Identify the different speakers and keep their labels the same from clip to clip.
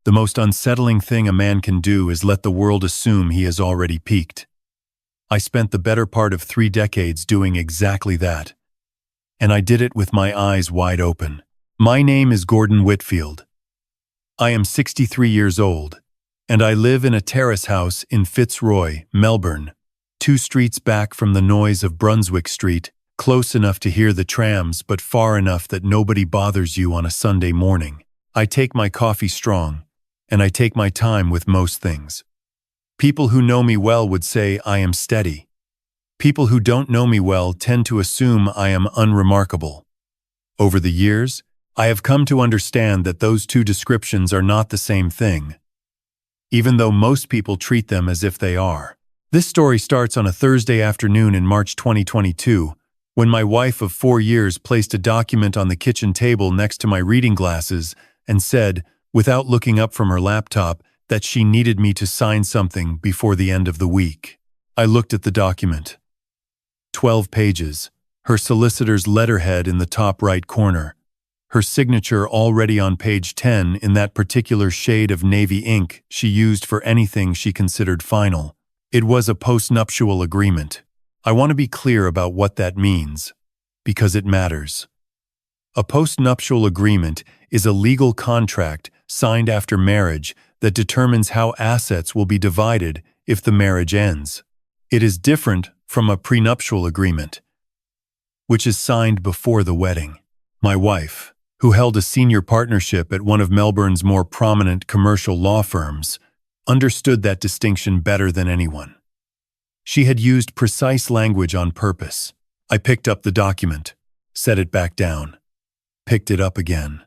Speaker 1: The most unsettling thing a man can do is let the world assume he has already peaked. I spent the better part of 3 decades doing exactly that. And I did it with my eyes wide open. My name is Gordon Whitfield. I am 63 years old, and I live in a terrace house in Fitzroy, Melbourne, 2 streets back from the noise of Brunswick Street, close enough to hear the trams but far enough that nobody bothers you on a Sunday morning. I take my coffee strong, and I take my time with most things. People who know me well would say I am steady. People who don't know me well tend to assume I am unremarkable. Over the years, I have come to understand that those 2 descriptions are not the same thing, even though most people treat them as if they are. This story starts on a Thursday afternoon in March 2022, when my wife of 4 years placed a document on the kitchen table next to my reading glasses and said, without looking up from her laptop, that she needed me to sign something before the end of the week. I looked at the document. 12 pages, her solicitor's letterhead in the top right corner, her signature already on page 10 in that particular shade of navy ink she used for anything she considered final. It was a postnuptial agreement. I want to be clear about what that means, because it matters. A postnuptial agreement is a legal contract signed after marriage that determines how assets will be divided if the marriage ends. It is different from a prenuptial agreement, which is signed before the wedding. My wife, who held a senior partnership at one of Melbourne's more prominent commercial law firms, understood that distinction better than anyone. She had used precise language on purpose. I picked up the document, set it back down, picked it up again.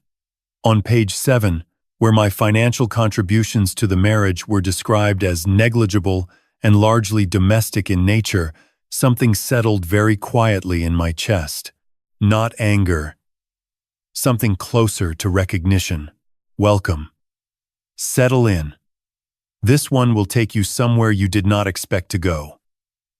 Speaker 1: On page 7, where my financial contributions to the marriage were described as negligible and largely domestic in nature, something settled very quietly in my chest. Not anger. Something closer to recognition. Welcome. Settle in. This one will take you somewhere you did not expect to go.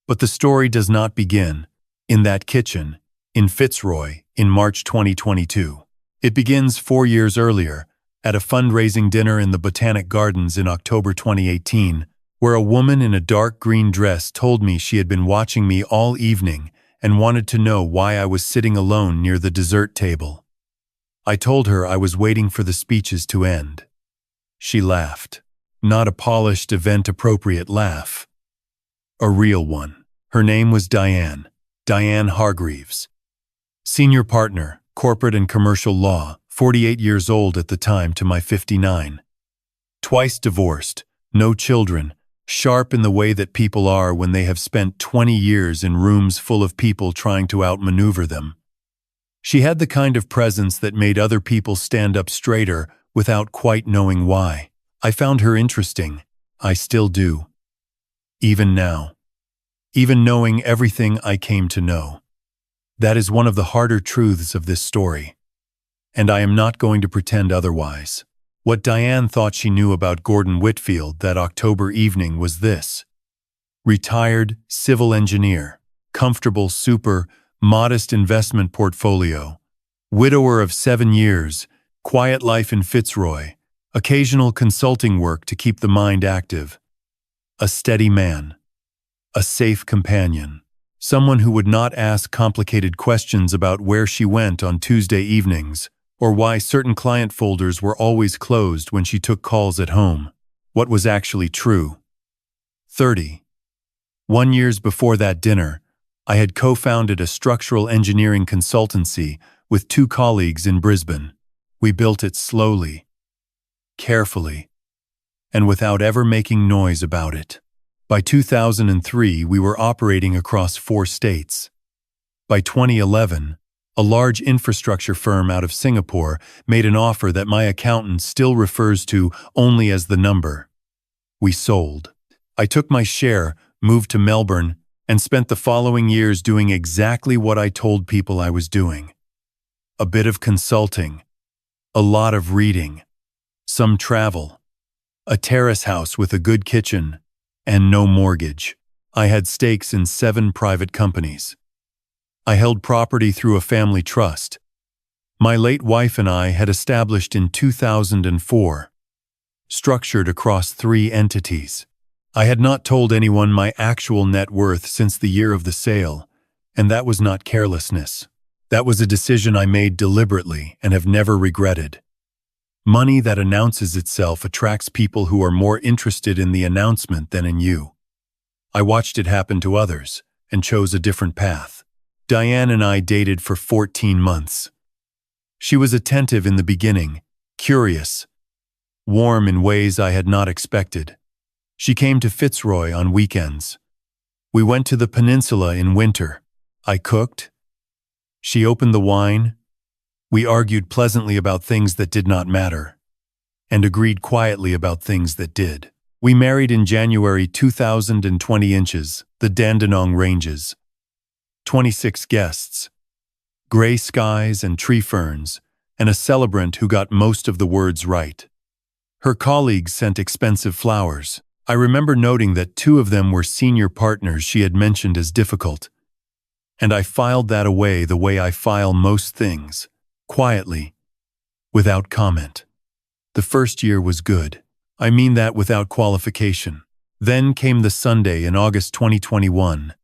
Speaker 1: But the story does not begin in that kitchen in Fitzroy in March 2022. It begins 4 years earlier, at a fundraising dinner in the Botanic Gardens in October 2018, where a woman in a dark green dress told me she had been watching me all evening and wanted to know why I was sitting alone near the dessert table. I told her I was waiting for the speeches to end. She laughed. Not a polished, event-appropriate laugh. A real one. Her name was Diane Hargreaves. Senior partner, corporate and commercial law, 48 years old at the time to my 59. Twice divorced, no children, sharp in the way that people are when they have spent 20 years in rooms full of people trying to outmaneuver them. She had the kind of presence that made other people stand up straighter without quite knowing why. I found her interesting. I still do. Even now. Even knowing everything I came to know. That is one of the harder truths of this story. And I am not going to pretend otherwise. What Diane thought she knew about Gordon Whitfield that October evening was this. Retired civil engineer, comfortable, modest investment portfolio, widower of 7 years, quiet life in Fitzroy, occasional consulting work to keep the mind active. A steady man. A safe companion. Someone who would not ask complicated questions about where she went on Tuesday evenings, or why certain client folders were always closed when she took calls at home. What was actually true. 31 years before that dinner, I had co-founded a structural engineering consultancy with 2 colleagues in Brisbane. We built it slowly, carefully, and without ever making noise about it. By 2003, we were operating across 4 states. By 2011, a large infrastructure firm out of Singapore made an offer that my accountant still refers to only as the number. We sold. I took my share, moved to Melbourne, and spent the following years doing exactly what I told people I was doing. A bit of consulting, a lot of reading, some travel, a terrace house with a good kitchen, and no mortgage. I had stakes in 7 private companies. I held property through a family trust. My late wife and I had established in 2004. structured across 3 entities. I had not told anyone my actual net worth since the year of the sale, and that was not carelessness. That was a decision I made deliberately and have never regretted. Money that announces itself attracts people who are more interested in the announcement than in you. I watched it happen to others and chose a different path. Diane and I dated for 14 months. She was attentive in the beginning, curious, warm in ways I had not expected. She came to Fitzroy on weekends. We went to the peninsula in winter. I cooked. She opened the wine. We argued pleasantly about things that did not matter, and agreed quietly about things that did. We married in January 2020 inches, the Dandenong Ranges. 26 guests, gray skies and tree ferns, and a celebrant who got most of the words right. Her colleagues sent expensive flowers. I remember noting that 2 of them were senior partners she had mentioned as difficult, and I filed that away the way I file most things, quietly, without comment. The first year was good. I mean that without qualification. Then came the Sunday in August 2021.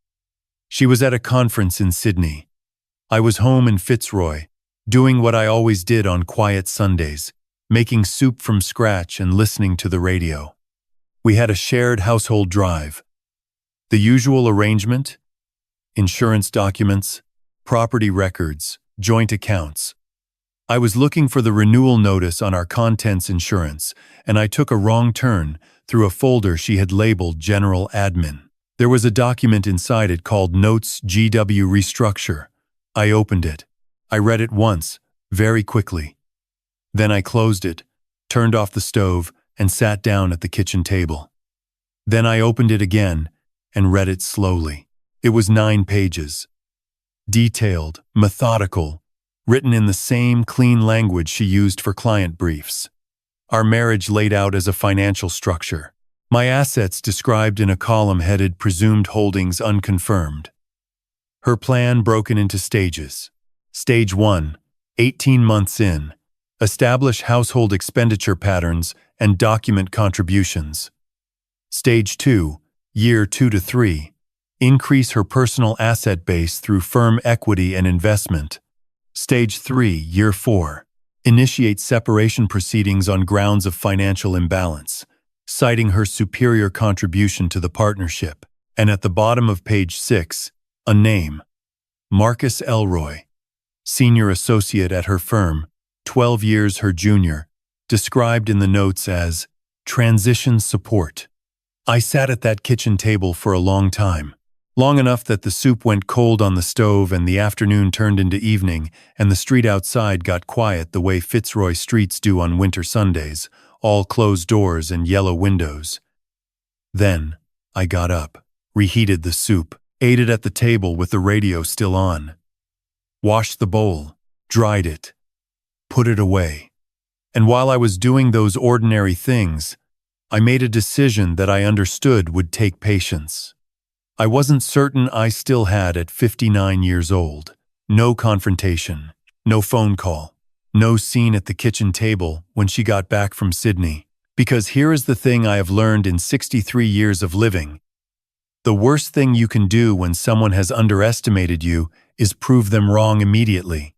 Speaker 1: She was at a conference in Sydney. I was home in Fitzroy, doing what I always did on quiet Sundays, making soup from scratch and listening to the radio. We had a shared household drive. The usual arrangement: insurance documents, property records, joint accounts. I was looking for the renewal notice on our contents insurance, and I took a wrong turn through a folder she had labeled General Admin. There was a document inside it called Notes GW Restructure. I opened it. I read it once, very quickly. Then I closed it, turned off the stove, and sat down at the kitchen table. Then I opened it again and read it slowly. It was 9 pages. Detailed, methodical, written in the same clean language she used for client briefs. Our marriage laid out as a financial structure. My assets described in a column headed Presumed Holdings Unconfirmed. Her plan broken into stages. Stage 1, 18 months in. Establish household expenditure patterns and document contributions. Stage 2, year 2 to 3. Increase her personal asset base through firm equity and investment. Stage 3, year 4. Initiate separation proceedings on grounds of financial imbalance, citing her superior contribution to the partnership. And at the bottom of page 6, a name: Marcus Elroy, senior associate at her firm, 12 years her junior, described in the notes as transition support. I sat at that kitchen table for a long time. Long enough that the soup went cold on the stove and the afternoon turned into evening and the street outside got quiet the way Fitzroy streets do on winter Sundays, all closed doors and yellow windows. Then I got up, reheated the soup, ate it at the table with the radio still on, washed the bowl, dried it, put it away. And while I was doing those ordinary things, I made a decision that I understood would take patience. I wasn't certain I still had at 59 years old. No confrontation, no phone call, no scene at the kitchen table when she got back from Sydney. Because here is the thing I have learned in 63 years of living. The worst thing you can do when someone has underestimated you is prove them wrong immediately.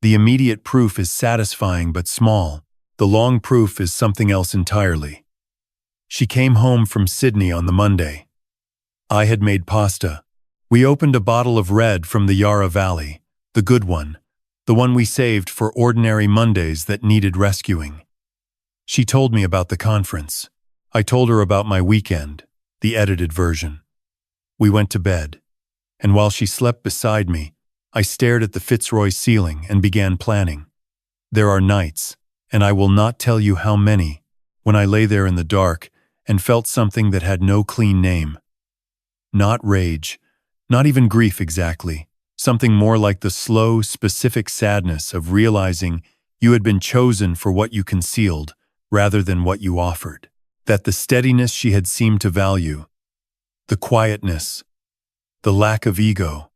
Speaker 1: The immediate proof is satisfying but small. The long proof is something else entirely. She came home from Sydney on the Monday. I had made pasta. We opened a bottle of red from the Yarra Valley, the good one, the one we saved for ordinary Mondays that needed rescuing. She told me about the conference. I told her about my weekend, the edited version. We went to bed, and while she slept beside me, I stared at the Fitzroy ceiling and began planning. There are nights, and I will not tell you how many, when I lay there in the dark and felt something that had no clean name. Not rage, not even grief exactly, something more like the slow, specific sadness of realizing you had been chosen for what you concealed rather than what you offered. That the steadiness she had seemed to value, the quietness, the lack of ego,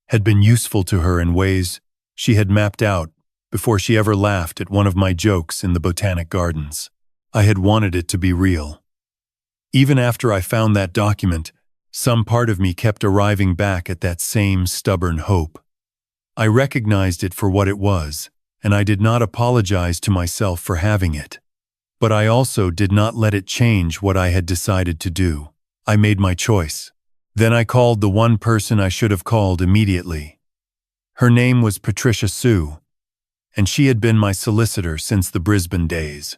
Speaker 1: had been useful to her in ways she had mapped out before she ever laughed at one of my jokes in the Botanic Gardens. I had wanted it to be real. Even after I found that document, some part of me kept arriving back at that same stubborn hope. I recognized it for what it was, and I did not apologize to myself for having it. But I also did not let it change what I had decided to do. I made my choice. Then I called the one person I should have called immediately. Her name was Patricia Sue, and she had been my solicitor since the Brisbane days.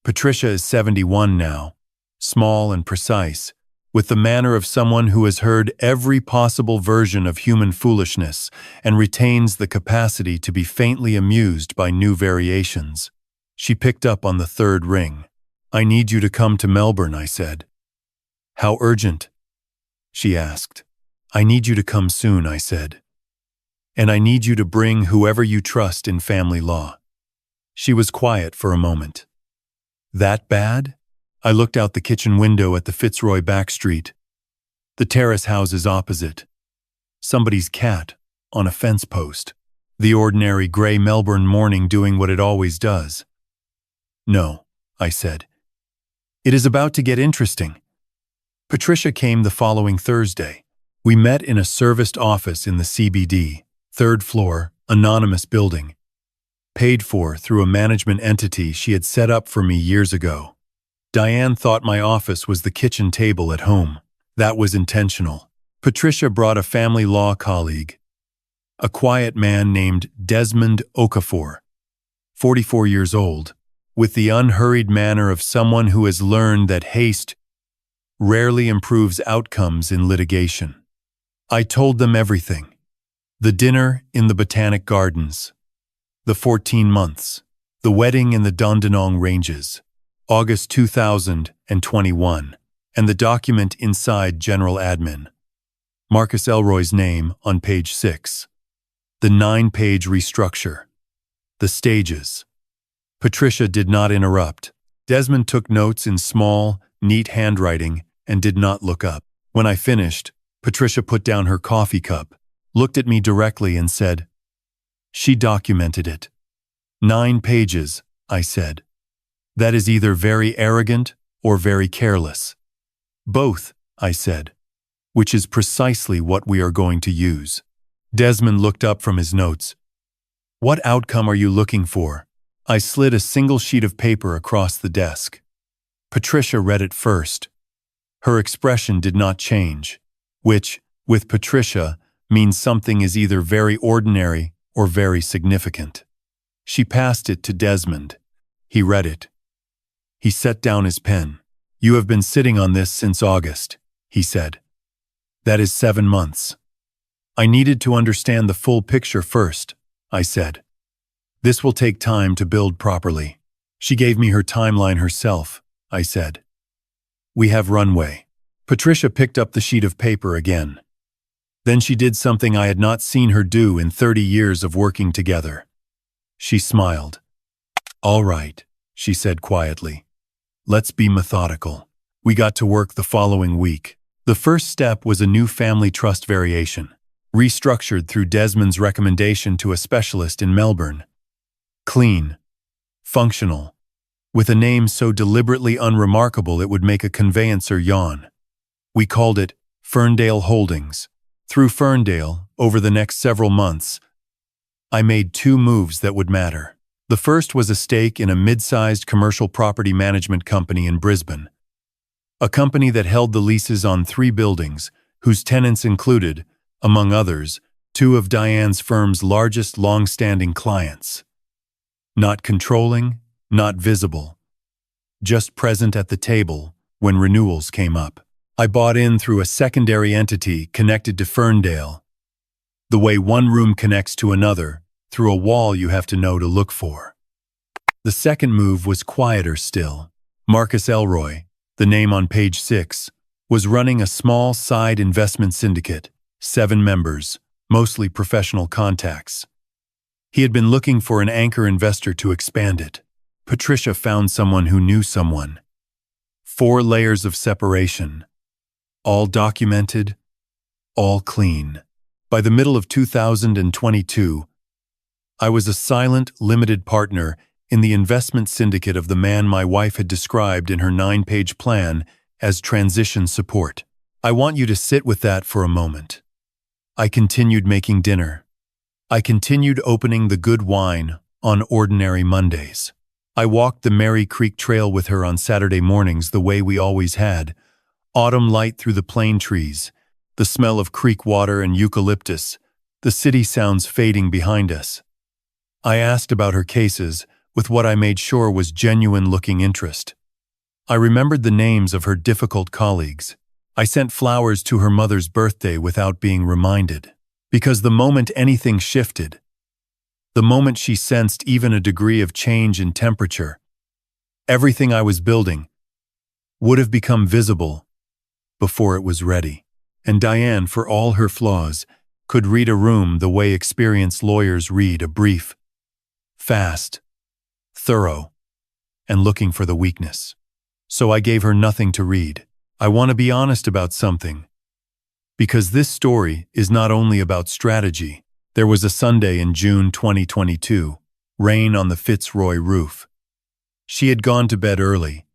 Speaker 1: Patricia is 71 now, small and precise, with the manner of someone who has heard every possible version of human foolishness and retains the capacity to be faintly amused by new variations. She picked up on the third ring. "I need you to come to Melbourne," I said. "How urgent?" she asked. "I need you to come soon," I said. "And I need you to bring whoever you trust in family law." She was quiet for a moment. "That bad?" I looked out the kitchen window at the Fitzroy back street. The terrace houses opposite. Somebody's cat on a fence post. The ordinary gray Melbourne morning doing what it always does. "No," I said. "It is about to get interesting." Patricia came the following Thursday. We met in a serviced office in the CBD, third floor, anonymous building. Paid for through a management entity she had set up for me years ago. Diane thought my office was the kitchen table at home. That was intentional. Patricia brought a family law colleague, a quiet man named Desmond Okafor, 44 years old, with the unhurried manner of someone who has learned that haste rarely improves outcomes in litigation. I told them everything. The dinner in the Botanic Gardens, the 14 months, the wedding in the Dandenong Ranges, August 2021, and the document inside General Admin. Marcus Elroy's name on page 6. The 9-page restructure. The stages. Patricia did not interrupt. Desmond took notes in small, neat handwriting and did not look up. When I finished, Patricia put down her coffee cup, looked at me directly and said, "She documented it." 9 pages, I said. "That is either very arrogant or very careless." "Both," I said, "which is precisely what we are going to use." Desmond looked up from his notes. "What outcome are you looking for?" I slid a single sheet of paper across the desk. Patricia read it first. Her expression did not change, which, with Patricia, means something is either very ordinary or very significant. She passed it to Desmond. He read it. He set down his pen. "You have been sitting on this since August," he said. "That is 7 months." "I needed to understand the full picture first," I said. "This will take time to build properly." She gave me her timeline herself, I said. "We have runway." Patricia picked up the sheet of paper again. Then she did something I had not seen her do in 30 years of working together. She smiled. "All right," she said quietly. "Let's be methodical." We got to work the following week. The first step was a new family trust variation, restructured through Desmond's recommendation to a specialist in Melbourne. Clean, functional, with a name so deliberately unremarkable it would make a conveyancer yawn. We called it Ferndale Holdings. Through Ferndale, over the next several months, I made 2 moves that would matter. The first was a stake in a mid-sized commercial property management company in Brisbane, a company that held the leases on 3 buildings, whose tenants included, among others, 2 of Diane's firm's largest long-standing clients. Not controlling, not visible, just present at the table when renewals came up. I bought in through a secondary entity connected to Ferndale, the way one room connects to another, through a wall you have to know to look for. The second move was quieter still. Marcus Elroy, the name on page 6, was running a small side investment syndicate, 7 members, mostly professional contacts. He had been looking for an anchor investor to expand it. Patricia found someone who knew someone. 4 layers of separation. All documented, all clean. By the middle of 2022, I was a silent, limited partner in the investment syndicate of the man my wife had described in her 9-page plan as transition support. I want you to sit with that for a moment. I continued making dinner. I continued opening the good wine on ordinary Mondays. I walked the Mary Creek Trail with her on Saturday mornings the way we always had. Autumn light through the plane trees, the smell of creek water and eucalyptus, the city sounds fading behind us. I asked about her cases with what I made sure was genuine-looking interest. I remembered the names of her difficult colleagues. I sent flowers to her mother's birthday without being reminded, because the moment anything shifted, the moment she sensed even a degree of change in temperature, everything I was building would have become visible before it was ready. And Diane, for all her flaws, could read a room the way experienced lawyers read a brief, fast, thorough, and looking for the weakness. So I gave her nothing to read. I want to be honest about something, because this story is not only about strategy. There was a Sunday in June 2022, rain on the Fitzroy roof. She had gone to bed early,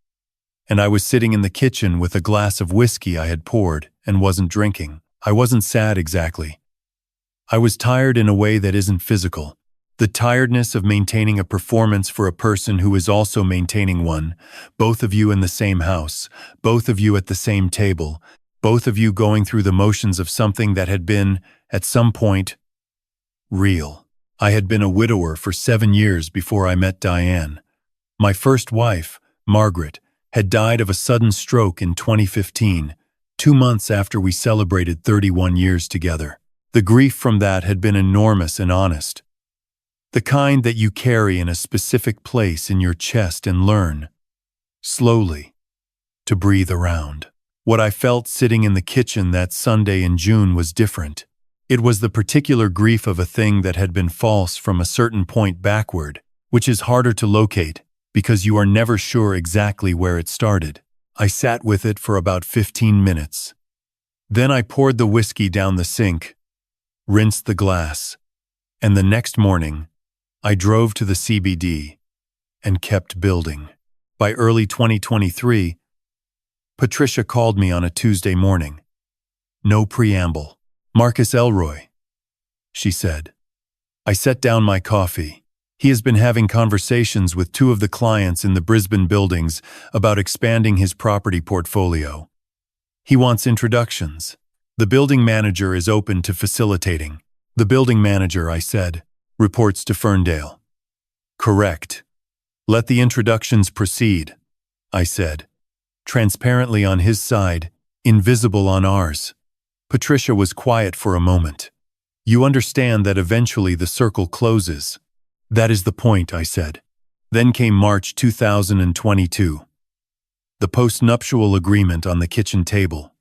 Speaker 1: and I was sitting in the kitchen with a glass of whiskey I had poured and wasn't drinking. I wasn't sad exactly. I was tired in a way that isn't physical. The tiredness of maintaining a performance for a person who is also maintaining one, both of you in the same house, both of you at the same table, both of you going through the motions of something that had been, at some point, real. I had been a widower for 7 years before I met Diane. My first wife, Margaret, had died of a sudden stroke in 2015, 2 months after we celebrated 31 years together. The grief from that had been enormous and honest. The kind that you carry in a specific place in your chest and learn, slowly, to breathe around. What I felt sitting in the kitchen that Sunday in June was different. It was the particular grief of a thing that had been false from a certain point backward, which is harder to locate because you are never sure exactly where it started. I sat with it for about 15 minutes. Then I poured the whiskey down the sink, rinsed the glass, and the next morning, I drove to the CBD and kept building. By early 2023, Patricia called me on a Tuesday morning. No preamble. "Marcus Elroy," she said. I set down my coffee. He has been having conversations with 2 of the clients in the Brisbane buildings about expanding his property portfolio. He wants introductions. The building manager is open to facilitating. The building manager, I said, reports to Ferndale. Correct. Let the introductions proceed, I said, transparently on his side, invisible on ours. Patricia was quiet for a moment. You understand that eventually the circle closes. That is the point, I said. Then came March 2022. The postnuptial agreement on the kitchen table.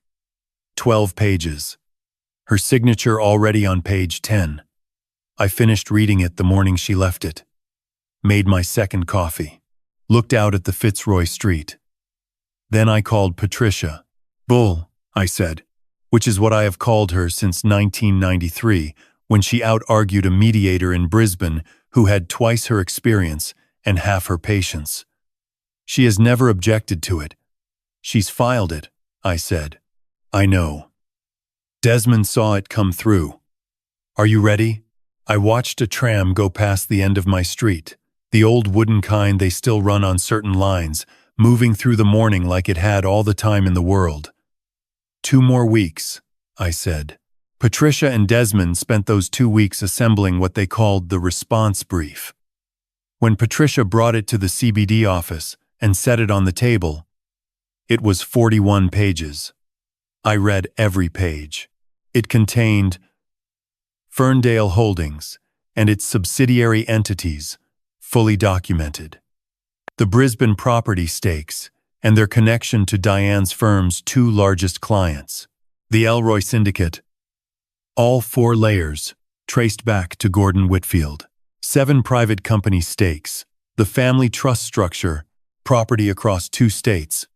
Speaker 1: 12 pages. Her signature already on page 10. I finished reading it the morning she left it. Made my second coffee. Looked out at the Fitzroy street. Then I called Patricia. Bull, I said, which is what I have called her since 1993, when she out-argued a mediator in Brisbane who had twice her experience and half her patience. She has never objected to it. She's filed it, I said. I know. Desmond saw it come through. Are you ready? I watched a tram go past the end of my street, the old wooden kind they still run on certain lines, moving through the morning like it had all the time in the world. 2 more weeks, I said. Patricia and Desmond spent those 2 weeks assembling what they called the response brief. When Patricia brought it to the CBD office and set it on the table, it was 41 pages. I read every page. It contained Ferndale Holdings and its subsidiary entities, fully documented. The Brisbane property stakes and their connection to Diane's firm's 2 largest clients, the Elroy Syndicate. All 4 layers traced back to Gordon Whitfield. 7 private company stakes, the family trust structure, property across 2 states.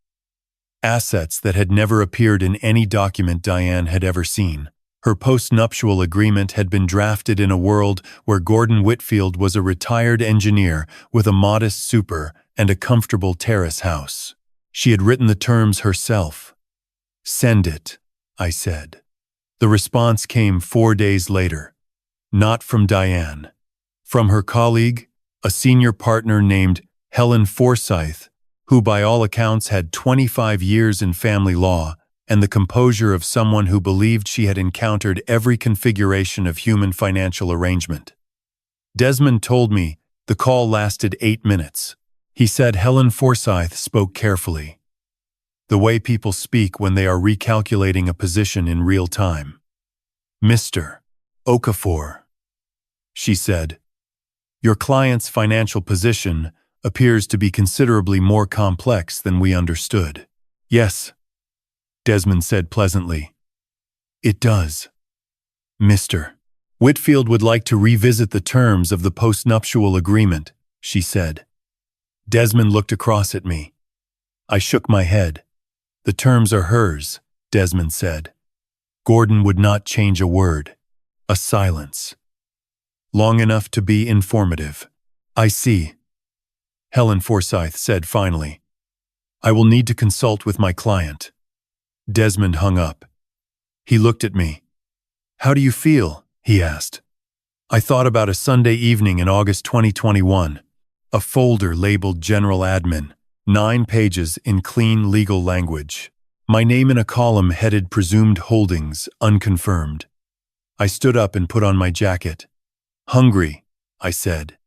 Speaker 1: Assets that had never appeared in any document Diane had ever seen. Her postnuptial agreement had been drafted in a world where Gordon Whitfield was a retired engineer with a modest super and a comfortable terrace house. She had written the terms herself. "Send it," I said. The response came 4 days later. Not from Diane. From her colleague, a senior partner named Helen Forsyth, who by all accounts had 25 years in family law and the composure of someone who believed she had encountered every configuration of human financial arrangement. Desmond told me the call lasted 8 minutes. He said Helen Forsyth spoke carefully, the way people speak when they are recalculating a position in real time. "Mr. Okafor," she said, "your client's financial position appears to be considerably more complex than we understood." "Yes," Desmond said pleasantly. "It does. Mr. Whitfield would like to revisit the terms of the postnuptial agreement," she said. Desmond looked across at me. I shook my head. "The terms are hers," Desmond said. Gordon would not change a word. A silence. Long enough to be informative. "I see," Helen Forsyth said finally. "I will need to consult with my client." Desmond hung up. He looked at me. "How do you feel?" he asked. I thought about a Sunday evening in August 2021. A folder labeled General Admin, 9 pages in clean legal language. My name in a column headed Presumed Holdings, Unconfirmed. I stood up and put on my jacket. "Hungry," I said.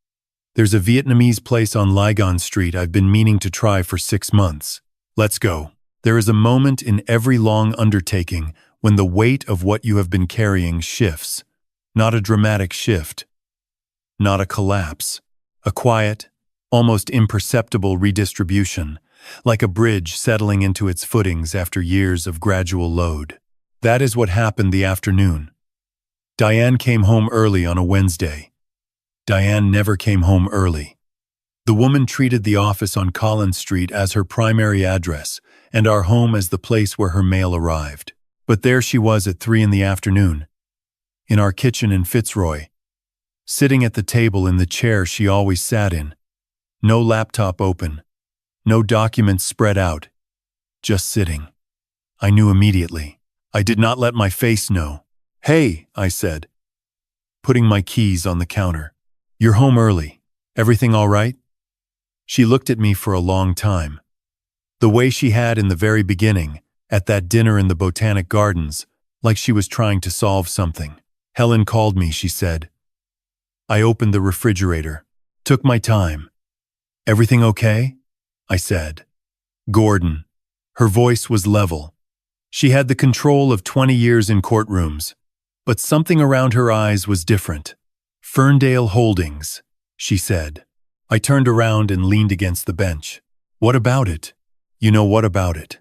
Speaker 1: "There's a Vietnamese place on Ligon Street I've been meaning to try for 6 months. Let's go." There is a moment in every long undertaking when the weight of what you have been carrying shifts. Not a dramatic shift. Not a collapse. A quiet, almost imperceptible redistribution, like a bridge settling into its footings after years of gradual load. That is what happened the afternoon. Diane came home early on a Wednesday. Diane never came home early. The woman treated the office on Collins Street as her primary address and our home as the place where her mail arrived. But there she was at 3 in the afternoon, in our kitchen in Fitzroy, sitting at the table in the chair she always sat in. No laptop open, no documents spread out, just sitting. I knew immediately. I did not let my face know. "Hey," I said, putting my keys on the counter. "You're home early. Everything all right?" She looked at me for a long time. The way she had in the very beginning, at that dinner in the Botanic Gardens, like she was trying to solve something. "Helen called me," she said. I opened the refrigerator, took my time. "Everything okay?" I said. "Gordon." Her voice was level. She had the control of 20 years in courtrooms, but something around her eyes was different. "Ferndale Holdings," she said. I turned around and leaned against the bench. "What about it?" "You know what about it?"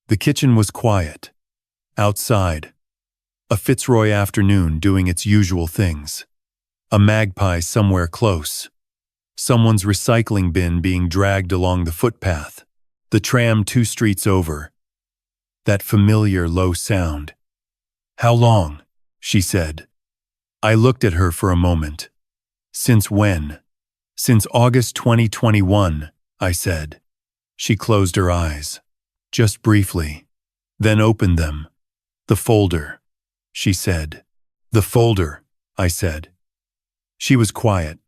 Speaker 1: The kitchen was quiet. Outside. A Fitzroy afternoon doing its usual things. A magpie somewhere close. Someone's recycling bin being dragged along the footpath. The tram 2 streets over. That familiar low sound. "How long?" she said. I looked at her for a moment. "Since when?" "Since August 2021, I said. She closed her eyes. Just briefly. Then opened them. "The folder," she said. "The folder," I said. She was quiet.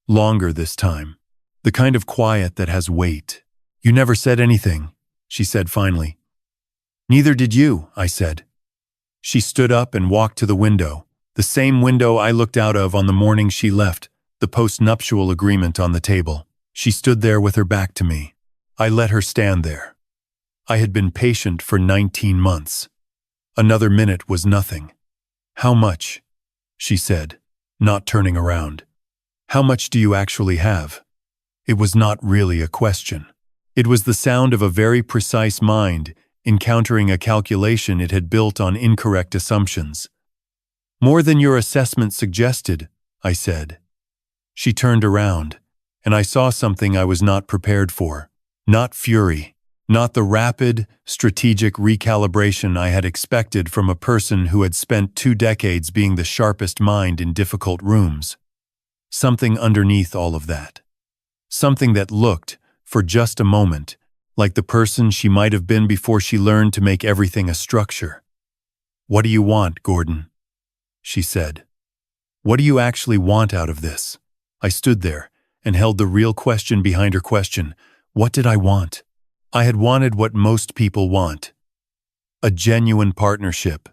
Speaker 1: Longer this time. The kind of quiet that has weight. "You never said anything," she said finally. "Neither did you," I said. She stood up and walked to the window, the same window I looked out of on the morning she left, the postnuptial agreement on the table. She stood there with her back to me. I let her stand there. I had been patient for 19 months. Another minute was nothing. "How much?" she said, not turning around. "How much do you actually have?" It was not really a question. It was the sound of a very precise mind encountering a calculation it had built on incorrect assumptions. "More than your assessment suggested," I said. She turned around, and I saw something I was not prepared for. Not fury, Not the rapid, strategic recalibration I had expected from a person who had spent 2 decades being the sharpest mind in difficult rooms. Something underneath all of that. Something that looked, for just a moment, like the person she might have been before she learned to make everything a structure. "What do you want, Gordon?" she said. "What do you actually want out of this?" I stood there and held the real question behind her question. What did I want? I had wanted what most people want. A genuine partnership.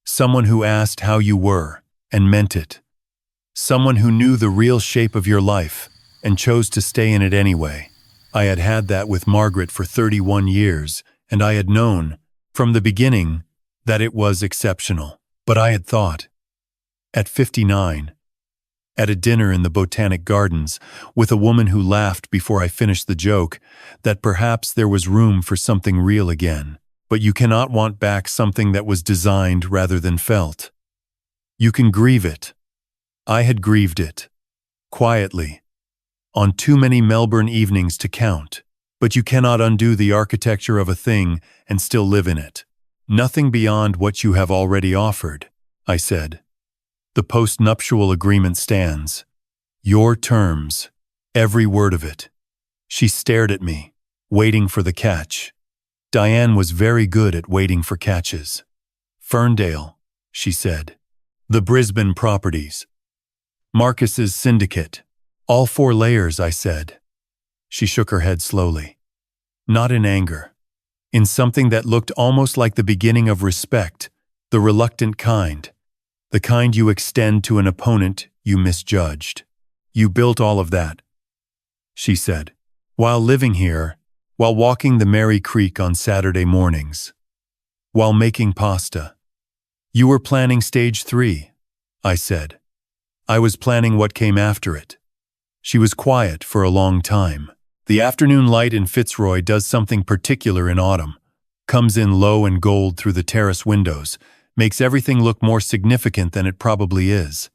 Speaker 1: Someone who asked how you were and meant it. Someone who knew the real shape of your life and chose to stay in it anyway. I had had that with Margaret for 31 years, and I had known, from the beginning, that it was exceptional. But I had thought, at 59, at a dinner in the Botanic Gardens, with a woman who laughed before I finished the joke, that perhaps there was room for something real again. But you cannot want back something that was designed rather than felt. You can grieve it. I had grieved it. Quietly. On too many Melbourne evenings to count. But you cannot undo the architecture of a thing and still live in it. Nothing beyond what you have already offered, I said. The postnuptial agreement stands. Your terms. Every word of it. She stared at me, waiting for the catch. Diane was very good at waiting for catches. Ferndale, she said. The Brisbane properties. Marcus's syndicate. All 4 layers, I said. She shook her head slowly. Not in anger. In something that looked almost like the beginning of respect, the reluctant kind. The kind you extend to an opponent you misjudged. You built all of that, she said, while living here, while walking the Mary Creek on Saturday mornings, while making pasta. You were planning stage 3, I said. I was planning what came after it. She was quiet for a long time. The afternoon light in Fitzroy does something particular in autumn, comes in low and gold through the terrace windows, makes everything look more significant than it probably is.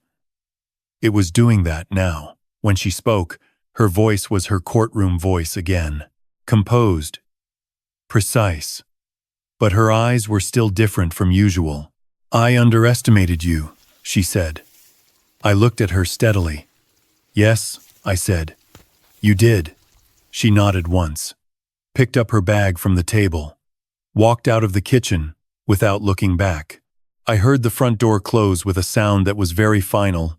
Speaker 1: It was doing that now. When she spoke, her voice was her courtroom voice again. Composed. Precise. But her eyes were still different from usual. I underestimated you, she said. I looked at her steadily. Yes, I said. You did. She nodded once. Picked up her bag from the table. Walked out of the kitchen without looking back. I heard the front door close with a sound that was very final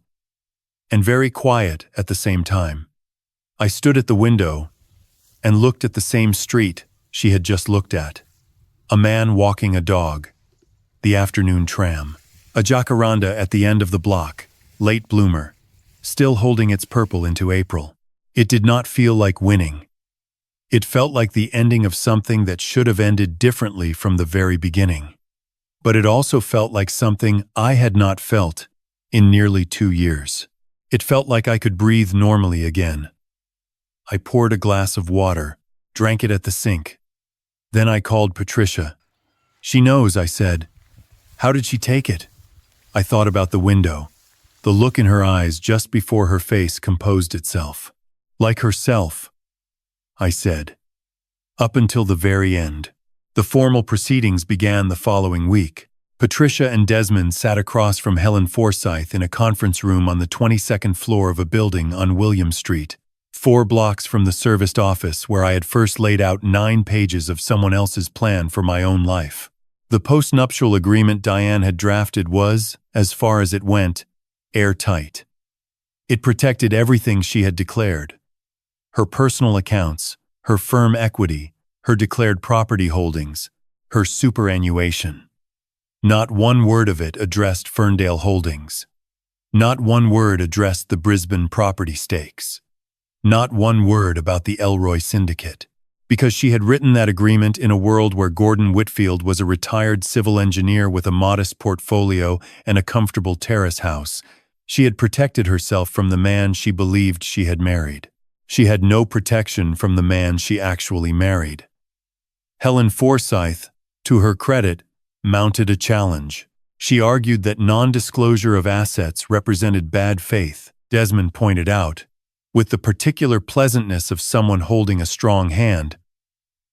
Speaker 1: and very quiet at the same time. I stood at the window and looked at the same street she had just looked at. A man walking a dog. The afternoon tram. A jacaranda at the end of the block. Late bloomer. Still holding its purple into April. It did not feel like winning. It felt like the ending of something that should have ended differently from the very beginning. But it also felt like something I had not felt in nearly 2 years. It felt like I could breathe normally again. I poured a glass of water, drank it at the sink. Then I called Patricia. She knows, I said. How did she take it? I thought about the window, the look in her eyes just before her face composed itself. Like herself, I said. Up until the very end. The formal proceedings began the following week. Patricia and Desmond sat across from Helen Forsyth in a conference room on the 22nd floor of a building on William Street, 4 blocks from the serviced office where I had first laid out 9 pages of someone else's plan for my own life. The postnuptial agreement Diane had drafted was, as far as it went, airtight. It protected everything she had declared. Her personal accounts, her firm equity, her declared property holdings, her superannuation. Not one word of it addressed Ferndale Holdings. Not one word addressed the Brisbane property stakes. Not one word about the Elroy Syndicate. Because she had written that agreement in a world where Gordon Whitfield was a retired civil engineer with a modest portfolio and a comfortable terrace house, she had protected herself from the man she believed she had married. She had no protection from the man she actually married. Helen Forsyth, to her credit, mounted a challenge. She argued that non-disclosure of assets represented bad faith, Desmond pointed out, with the particular pleasantness of someone holding a strong hand.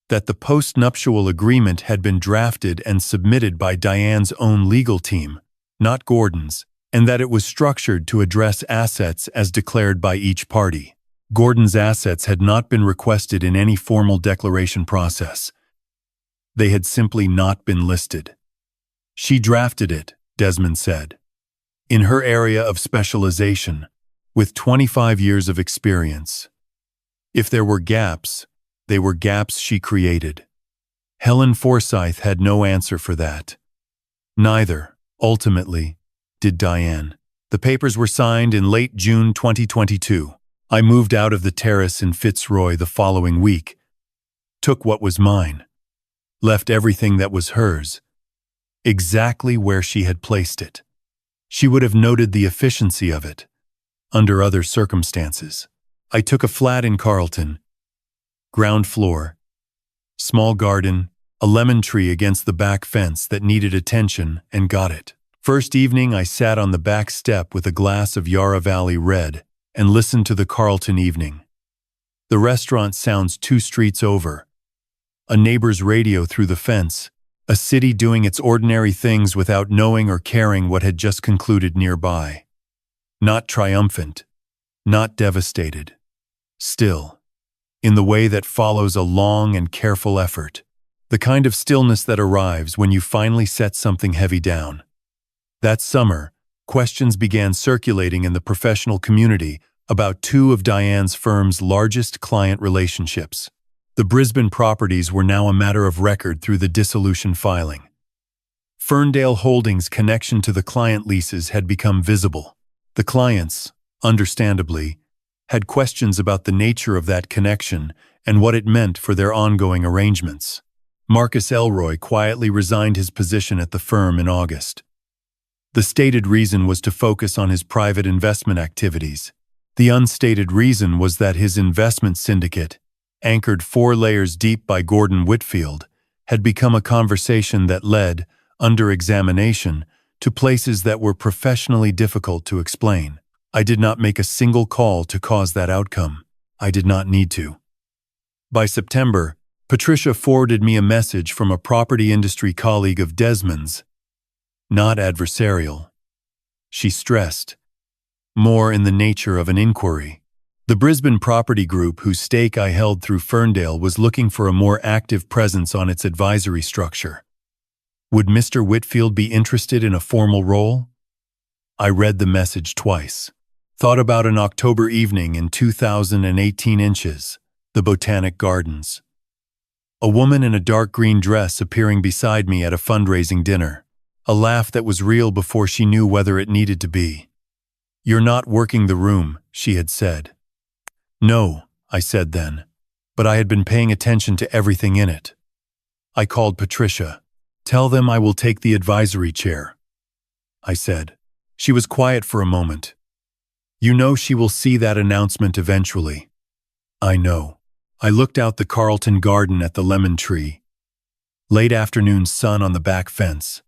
Speaker 1: that the postnuptial agreement had been drafted and submitted by Diane's own legal team, not Gordon's, and that it was structured to address assets as declared by each party. Gordon's assets had not been requested in any formal declaration process. They had simply not been listed. She drafted it, Desmond said, in her area of specialization, with 25 years of experience. If there were gaps, they were gaps she created. Helen Forsyth had no answer for that. Neither, ultimately, did Diane. The papers were signed in late June 2022. I moved out of the terrace in Fitzroy the following week, took what was mine, left everything that was hers, exactly where she had placed it. She would have noted the efficiency of it, under other circumstances. I took a flat in Carlton, ground floor, small garden, a lemon tree against the back fence that needed attention, and got it. First evening I sat on the back step with a glass of Yarra Valley Red and listened to the Carlton evening. The restaurant sounds 2 streets over. A neighbor's radio through the fence, a city doing its ordinary things without knowing or caring what had just concluded nearby. Not triumphant, not devastated. Still, in the way that follows a long and careful effort, the kind of stillness that arrives when you finally set something heavy down. That summer, questions began circulating in the professional community about 2 of Diane's firm's largest client relationships. The Brisbane properties were now a matter of record through the dissolution filing. Ferndale Holdings' connection to the client leases had become visible. The clients, understandably, had questions about the nature of that connection and what it meant for their ongoing arrangements. Marcus Elroy quietly resigned his position at the firm in August. The stated reason was to focus on his private investment activities. The unstated reason was that his investment syndicate, anchored 4 layers deep by Gordon Whitfield, had become a conversation that led, under examination, to places that were professionally difficult to explain. I did not make a single call to cause that outcome. I did not need to. By September, Patricia forwarded me a message from a property industry colleague of Desmond's, not adversarial. She stressed, more in the nature of an inquiry. The Brisbane Property Group, whose stake I held through Ferndale, was looking for a more active presence on its advisory structure. Would Mr. Whitfield be interested in a formal role? I read the message twice. Thought about an October evening in 2018 inches, the Botanic Gardens. A woman in a dark green dress appearing beside me at a fundraising dinner. A laugh that was real before she knew whether it needed to be. "You're not working the room," she had said. "No," I said then, but I had been paying attention to everything in it. I called Patricia. "Tell them I will take the advisory chair," I said. She was quiet for a moment. "You know she will see that announcement eventually." "I know." I looked out the Carlton garden at the lemon tree. Late afternoon sun on the back fence.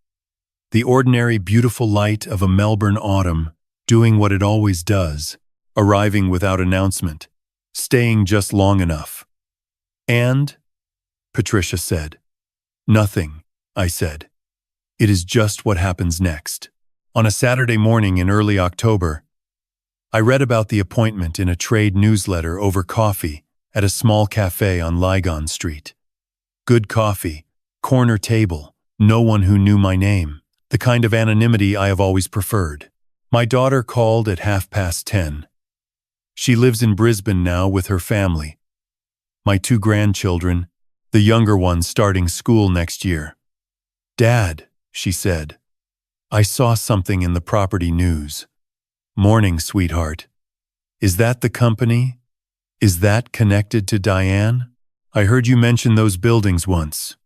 Speaker 1: The ordinary beautiful light of a Melbourne autumn, doing what it always does, arriving without announcement, staying just long enough. "And?" Patricia said. "Nothing," I said. "It is just what happens next." On a Saturday morning in early October, I read about the appointment in a trade newsletter over coffee at a small cafe on Lygon Street. Good coffee, corner table, no one who knew my name, the kind of anonymity I have always preferred. My daughter called at 10:30. She lives in Brisbane now with her family. My 2 grandchildren, the younger one starting school next year. "Dad," she said, "I saw something in the property news." "Morning, sweetheart. Is that the company? Is that connected to Diane? I heard you mention those buildings once.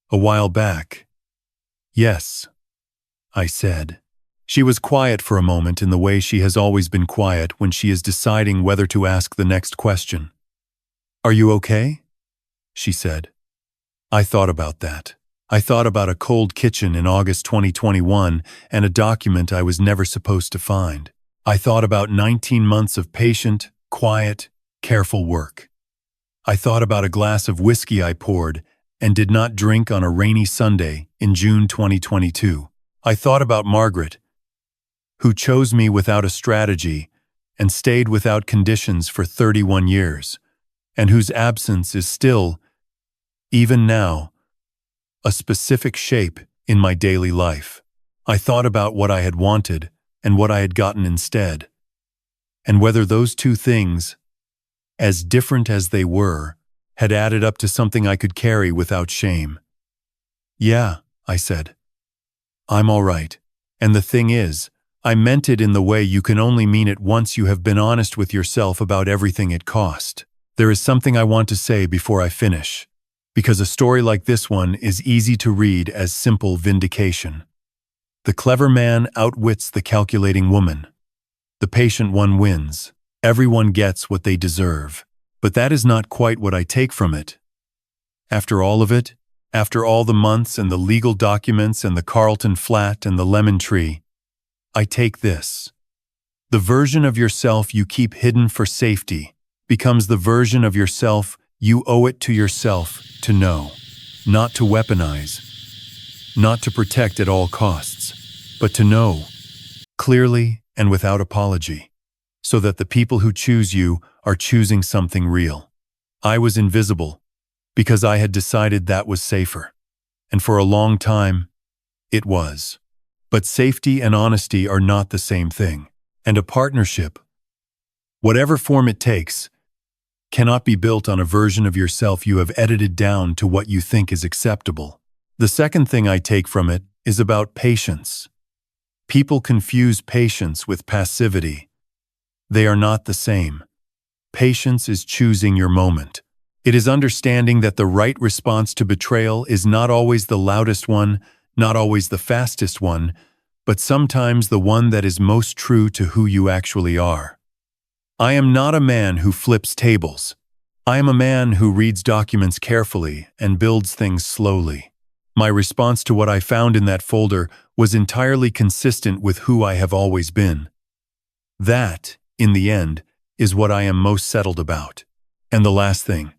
Speaker 1: A while back." "Yes," I said. She was quiet for a moment in the way she has always been quiet when she is deciding whether to ask the next question. "Are you okay?" she said. I thought about that. I thought about a cold kitchen in August 2021 and a document I was never supposed to find. I thought about 19 months of patient, quiet, careful work. I thought about a glass of whiskey I poured and did not drink on a rainy Sunday in June 2022. I thought about Margaret, who chose me without a strategy and stayed without conditions for 31 years, and whose absence is still, even now, a specific shape in my daily life. I thought about what I had wanted and what I had gotten instead, and whether those two things, as different as they were, had added up to something I could carry without shame. "Yeah," I said. "I'm all right. And the thing is, I meant it in the way you can only mean it once you have been honest with yourself about everything it cost." There is something I want to say before I finish, because a story like this one is easy to read as simple vindication. The clever man outwits the calculating woman. The patient one wins. Everyone gets what they deserve. But that is not quite what I take from it. After all of it, after all the months and the legal documents and the Carlton flat and the lemon tree, I take this. The version of yourself you keep hidden for safety becomes the version of yourself you owe it to yourself to know, not to weaponize, not to protect at all costs, but to know clearly and without apology, so that the people who choose you are choosing something real. I was invisible because I had decided that was safer, and for a long time, it was. But safety and honesty are not the same thing, and a partnership, whatever form it takes, cannot be built on a version of yourself you have edited down to what you think is acceptable. The second thing I take from it is about patience. People confuse patience with passivity. They are not the same. Patience is choosing your moment. It is understanding that the right response to betrayal is not always the loudest one, not always the fastest one, but sometimes the one that is most true to who you actually are. I am not a man who flips tables. I am a man who reads documents carefully and builds things slowly. My response to what I found in that folder was entirely consistent with who I have always been. That, in the end, is what I am most settled about. And the last thing,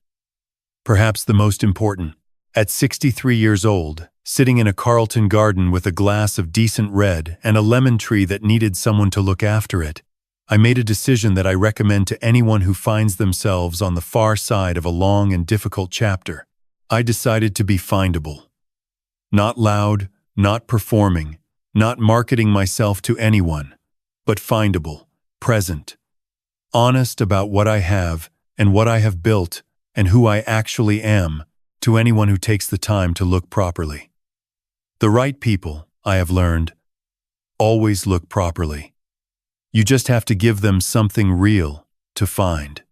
Speaker 1: perhaps the most important, at 63 years old, sitting in a Carlton garden with a glass of decent red and a lemon tree that needed someone to look after it, I made a decision that I recommend to anyone who finds themselves on the far side of a long and difficult chapter. I decided to be findable. Not loud, not performing, not marketing myself to anyone, but findable, present, honest about what I have and what I have built and who I actually am to anyone who takes the time to look properly. The right people, I have learned, always look properly. You just have to give them something real to find.